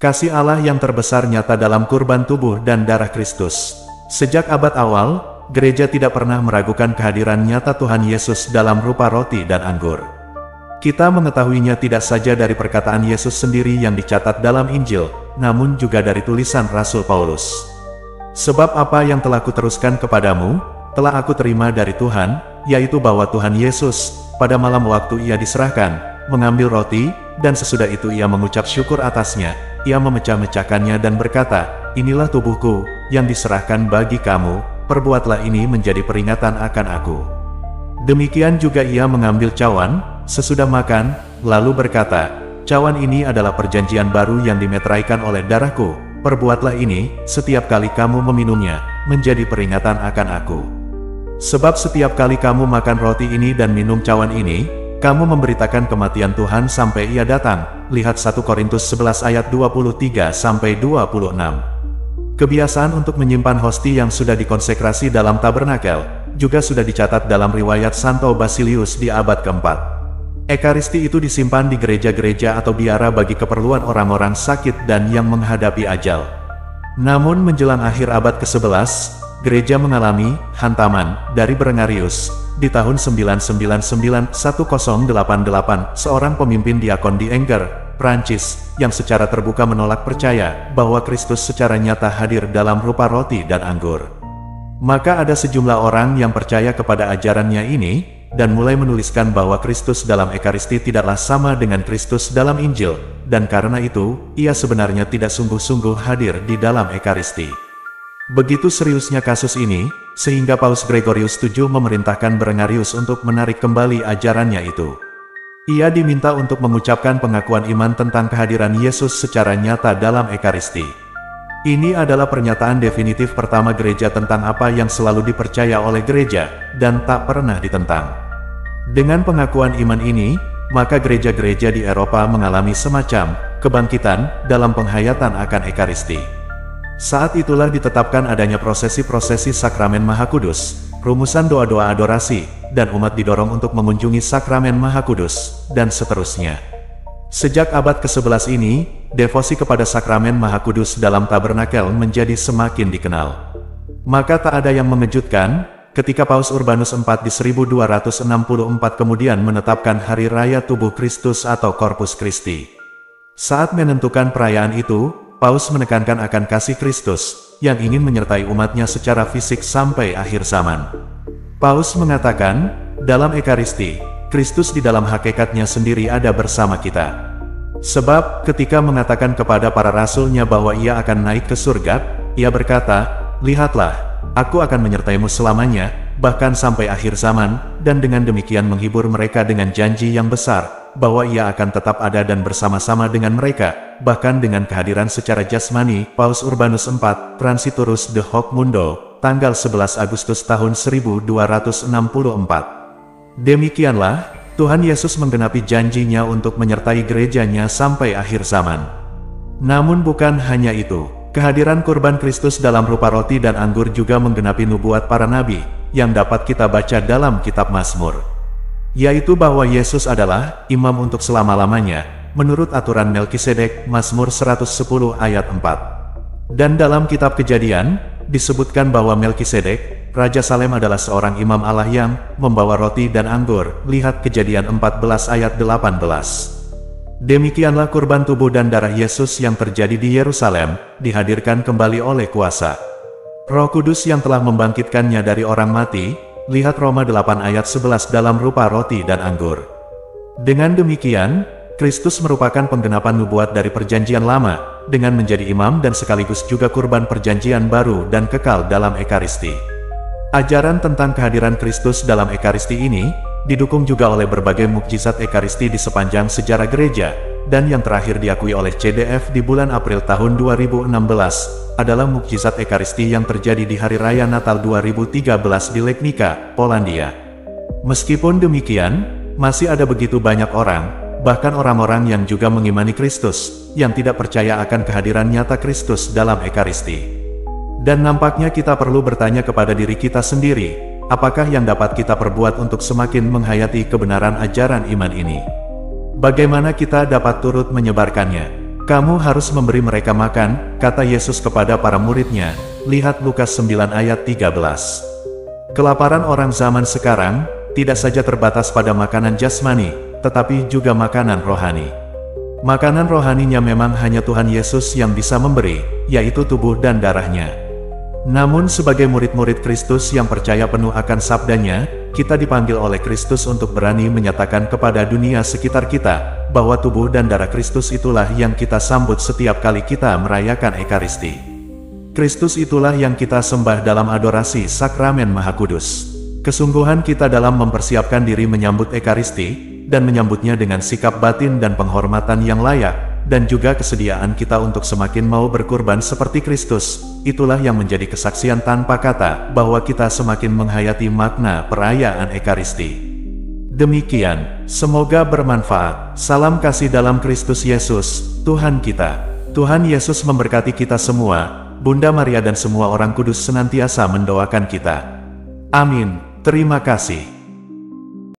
Kasih Allah yang terbesar nyata dalam kurban tubuh dan darah Kristus. Sejak abad awal, gereja tidak pernah meragukan kehadiran nyata Tuhan Yesus dalam rupa roti dan anggur. Kita mengetahuinya tidak saja dari perkataan Yesus sendiri yang dicatat dalam Injil, namun juga dari tulisan Rasul Paulus. Sebab apa yang telah kuteruskan kepadamu, telah aku terima dari Tuhan, yaitu bahwa Tuhan Yesus, pada malam waktu ia diserahkan, mengambil roti, dan sesudah itu ia mengucap syukur atasnya, ia memecah-mecahkannya dan berkata, "Inilah tubuhku, yang diserahkan bagi kamu, perbuatlah ini menjadi peringatan akan aku." Demikian juga ia mengambil cawan, sesudah makan, lalu berkata, "Cawan ini adalah perjanjian baru yang dimeteraikan oleh darahku, perbuatlah ini, setiap kali kamu meminumnya, menjadi peringatan akan aku. Sebab setiap kali kamu makan roti ini dan minum cawan ini, kamu memberitakan kematian Tuhan sampai ia datang." Lihat 1 Korintus 11 ayat 23-26. Kebiasaan untuk menyimpan hosti yang sudah dikonsekrasi dalam tabernakel, juga sudah dicatat dalam riwayat Santo Basilius di abad keempat. Ekaristi itu disimpan di gereja-gereja atau biara bagi keperluan orang-orang sakit dan yang menghadapi ajal. Namun menjelang akhir abad ke-11, gereja mengalami hantaman dari Berengarius. Di tahun 999-1088, seorang pemimpin diakon di Angers, Prancis, yang secara terbuka menolak percaya bahwa Kristus secara nyata hadir dalam rupa roti dan anggur. Maka ada sejumlah orang yang percaya kepada ajarannya ini, dan mulai menuliskan bahwa Kristus dalam Ekaristi tidaklah sama dengan Kristus dalam Injil, dan karena itu, ia sebenarnya tidak sungguh-sungguh hadir di dalam Ekaristi. Begitu seriusnya kasus ini, sehingga Paus Gregorius VII memerintahkan Berengarius untuk menarik kembali ajarannya itu. Ia diminta untuk mengucapkan pengakuan iman tentang kehadiran Yesus secara nyata dalam Ekaristi. Ini adalah pernyataan definitif pertama gereja tentang apa yang selalu dipercaya oleh gereja, dan tak pernah ditentang. Dengan pengakuan iman ini, maka gereja-gereja di Eropa mengalami semacam kebangkitan dalam penghayatan akan Ekaristi. Saat itulah ditetapkan adanya prosesi-prosesi sakramen Maha Kudus, rumusan doa-doa adorasi, dan umat didorong untuk mengunjungi sakramen Maha Kudus, dan seterusnya. Sejak abad ke-11 ini, devosi kepada sakramen Maha Kudus dalam tabernakel menjadi semakin dikenal. Maka tak ada yang mengejutkan, ketika Paus Urbanus IV di 1264 kemudian menetapkan Hari Raya Tubuh Kristus atau Corpus Christi. Saat menentukan perayaan itu, Paus menekankan akan kasih Kristus, yang ingin menyertai umatnya secara fisik sampai akhir zaman. Paus mengatakan, dalam Ekaristi, Kristus di dalam hakikatnya sendiri ada bersama kita. Sebab, ketika mengatakan kepada para rasulnya bahwa ia akan naik ke surga, ia berkata, "Lihatlah, aku akan menyertaimu selamanya, bahkan sampai akhir zaman," dan dengan demikian menghibur mereka dengan janji yang besar, bahwa ia akan tetap ada dan bersama-sama dengan mereka, bahkan dengan kehadiran secara jasmani. Paus Urbanus IV, Transiturus de Hoc Mundo, tanggal 11 Agustus tahun 1264. Demikianlah, Tuhan Yesus menggenapi janjinya untuk menyertai gerejanya sampai akhir zaman. Namun bukan hanya itu, kehadiran kurban Kristus dalam rupa roti dan anggur juga menggenapi nubuat para nabi, yang dapat kita baca dalam kitab Mazmur. Yaitu bahwa Yesus adalah imam untuk selama-lamanya, menurut aturan Melkisedek, Mazmur 110 ayat 4. Dan dalam kitab Kejadian, disebutkan bahwa Melkisedek, Raja Salem adalah seorang imam Allah yang membawa roti dan anggur. Lihat Kejadian 14 ayat 18. Demikianlah kurban tubuh dan darah Yesus yang terjadi di Yerusalem, dihadirkan kembali oleh kuasa Roh Kudus yang telah membangkitkannya dari orang mati. Lihat Roma 8 ayat 11 dalam rupa roti dan anggur. Dengan demikian, Kristus merupakan penggenapan nubuat dari perjanjian lama, dengan menjadi imam dan sekaligus juga kurban perjanjian baru dan kekal dalam Ekaristi. Ajaran tentang kehadiran Kristus dalam Ekaristi ini, didukung juga oleh berbagai mukjizat Ekaristi di sepanjang sejarah gereja, dan yang terakhir diakui oleh CDF di bulan April tahun 2016, adalah mukjizat Ekaristi yang terjadi di Hari Raya Natal 2013 di Legnica, Polandia. Meskipun demikian, masih ada begitu banyak orang, bahkan orang-orang yang juga mengimani Kristus, yang tidak percaya akan kehadiran nyata Kristus dalam Ekaristi. Dan nampaknya kita perlu bertanya kepada diri kita sendiri, apakah yang dapat kita perbuat untuk semakin menghayati kebenaran ajaran iman ini? Bagaimana kita dapat turut menyebarkannya? Kamu harus memberi mereka makan, kata Yesus kepada para murid-Nya. Lihat Lukas 9 ayat 13. Kelaparan orang zaman sekarang tidak saja terbatas pada makanan jasmani, tetapi juga makanan rohani. Makanan rohaninya memang hanya Tuhan Yesus yang bisa memberi, yaitu tubuh dan darahnya. Namun sebagai murid-murid Kristus yang percaya penuh akan sabdanya, kita dipanggil oleh Kristus untuk berani menyatakan kepada dunia sekitar kita, bahwa tubuh dan darah Kristus itulah yang kita sambut setiap kali kita merayakan Ekaristi. Kristus itulah yang kita sembah dalam adorasi sakramen Maha Kudus. Kesungguhan kita dalam mempersiapkan diri menyambut Ekaristi, dan menyambutnya dengan sikap batin dan penghormatan yang layak, dan juga kesediaan kita untuk semakin mau berkorban seperti Kristus, itulah yang menjadi kesaksian tanpa kata, bahwa kita semakin menghayati makna perayaan Ekaristi. Demikian, semoga bermanfaat. Salam kasih dalam Kristus Yesus, Tuhan kita. Tuhan Yesus memberkati kita semua. Bunda Maria dan semua orang kudus senantiasa mendoakan kita. Amin. Terima kasih.